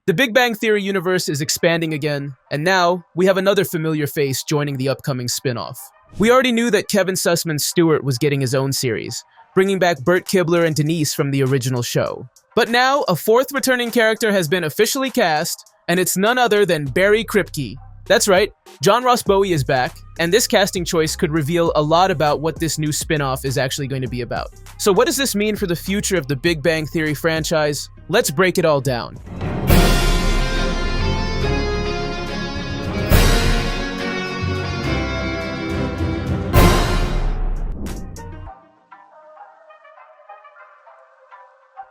The Big Bang Theory universe is expanding again, and now we have another familiar face joining the upcoming spin-off. We already knew that Kevin Sussman's Stewart was getting his own series, bringing back Bert Kibler and Denise from the original show. But now, a fourth returning character has been officially cast, and it's none other than Barry Kripke. That's right, John Ross Bowie is back, and this casting choice could reveal a lot about what this new spin-off is actually going to be about. So what does this mean for the future of the Big Bang Theory franchise? Let's break it all down.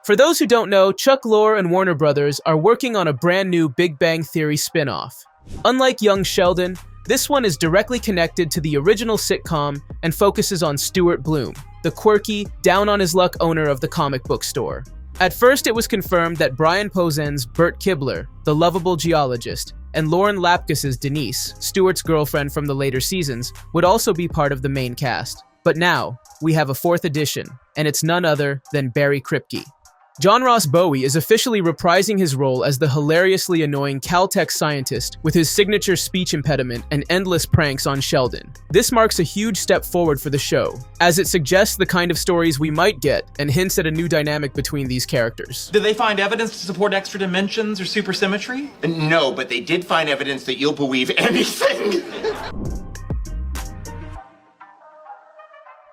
For those who don't know, Chuck Lorre and Warner Brothers are working on a brand new Big Bang Theory spin-off. Unlike young Sheldon, this one is directly connected to the original sitcom and focuses on Stuart Bloom, the quirky, down-on-his-luck owner of the comic book store. At first, it was confirmed that Brian Posen's Bert Kibler, the lovable geologist, and Lauren Lapkus's Denise, Stuart's girlfriend from the later seasons, would also be part of the main cast. But now, we have a fourth addition, and it's none other than Barry Kripke. John Ross Bowie is officially reprising his role as the hilariously annoying Caltech scientist with his signature speech impediment and endless pranks on Sheldon. This marks a huge step forward for the show, as it suggests the kind of stories we might get and hints at a new dynamic between these characters. Did they find evidence to support extra dimensions or supersymmetry? No, but they did find evidence that you'll believe anything.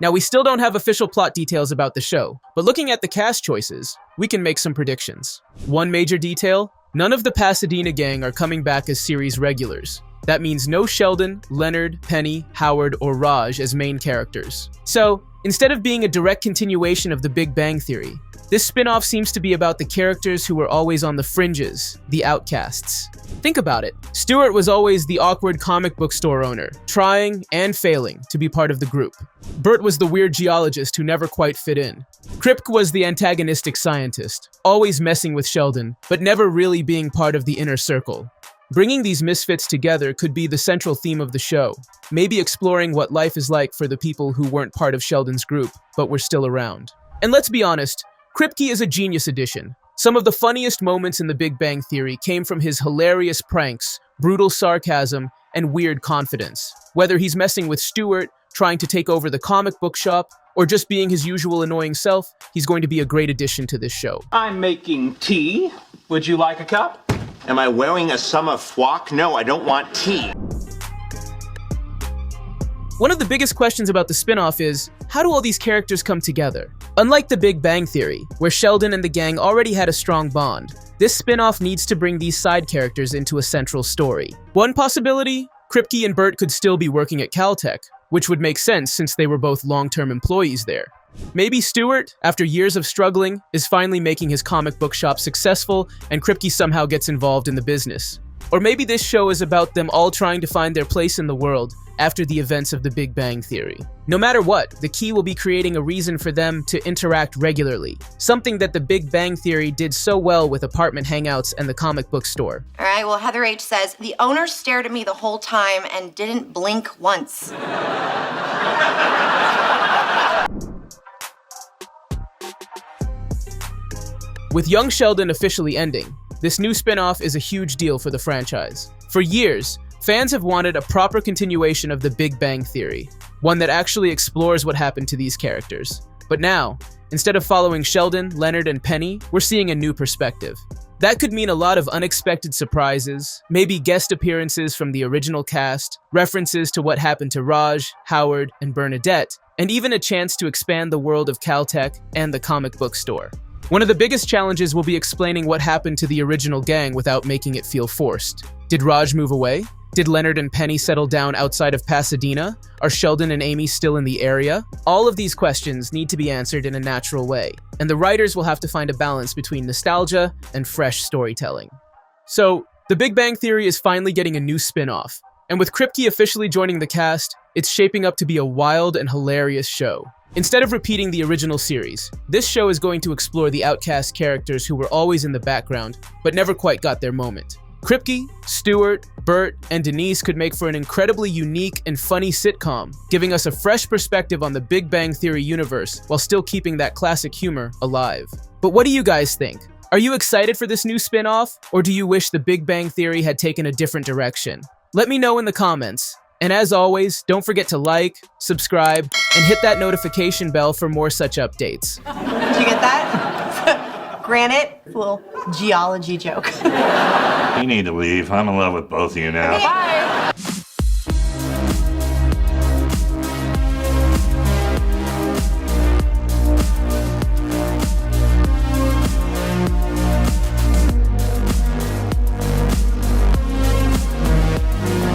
Now, we still don't have official plot details about the show, but looking at the cast choices, we can make some predictions. One major detail, none of the Pasadena gang are coming back as series regulars. That means no Sheldon, Leonard, Penny, Howard, or Raj as main characters. So, instead of being a direct continuation of the Big Bang Theory, this spin-off seems to be about the characters who were always on the fringes, the outcasts. Think about it. Stuart was always the awkward comic book store owner, trying and failing to be part of the group. Bert was the weird geologist who never quite fit in. Kripke was the antagonistic scientist, always messing with Sheldon, but never really being part of the inner circle. Bringing these misfits together could be the central theme of the show, maybe exploring what life is like for the people who weren't part of Sheldon's group, but were still around. And let's be honest, Kripke is a genius addition. Some of the funniest moments in The Big Bang Theory came from his hilarious pranks, brutal sarcasm, and weird confidence. Whether he's messing with Stuart, trying to take over the comic book shop, or just being his usual annoying self, he's going to be a great addition to this show. I'm making tea. Would you like a cup? Am I wearing a summer frock? No, I don't want tea. One of the biggest questions about the spin-off is, how do all these characters come together? Unlike The Big Bang Theory, where Sheldon and the gang already had a strong bond, this spin-off needs to bring these side characters into a central story. One possibility? Kripke and Bert could still be working at Caltech, which would make sense since they were both long-term employees there. Maybe Stuart, after years of struggling, is finally making his comic book shop successful and Kripke somehow gets involved in the business. Or maybe this show is about them all trying to find their place in the world after the events of The Big Bang Theory. No matter what, the key will be creating a reason for them to interact regularly, something that The Big Bang Theory did so well with apartment hangouts and the comic book store. All right, well, Heather H. says, the owner stared at me the whole time and didn't blink once. With young Sheldon officially ending, this new spin-off is a huge deal for the franchise. For years, fans have wanted a proper continuation of The Big Bang Theory, one that actually explores what happened to these characters. But now, instead of following Sheldon, Leonard, and Penny, we're seeing a new perspective. That could mean a lot of unexpected surprises, maybe guest appearances from the original cast, references to what happened to Raj, Howard, and Bernadette, and even a chance to expand the world of Caltech and the comic book store. One of the biggest challenges will be explaining what happened to the original gang without making it feel forced. Did Raj move away? Did Leonard and Penny settle down outside of Pasadena? Are Sheldon and Amy still in the area? All of these questions need to be answered in a natural way, and the writers will have to find a balance between nostalgia and fresh storytelling. So, The Big Bang Theory is finally getting a new spin-off, and with Kripke officially joining the cast, it's shaping up to be a wild and hilarious show. Instead of repeating the original series, this show is going to explore the outcast characters who were always in the background, but never quite got their moment. Kripke, Stuart, Bert, and Denise could make for an incredibly unique and funny sitcom, giving us a fresh perspective on the Big Bang Theory universe while still keeping that classic humor alive. But what do you guys think? Are you excited for this new spin-off, or do you wish the Big Bang Theory had taken a different direction? Let me know in the comments. And as always, don't forget to like, subscribe, and hit that notification bell for more such updates. Did you get that? Granite? Little geology joke. You need to leave. I'm in love with both of you now. Bye.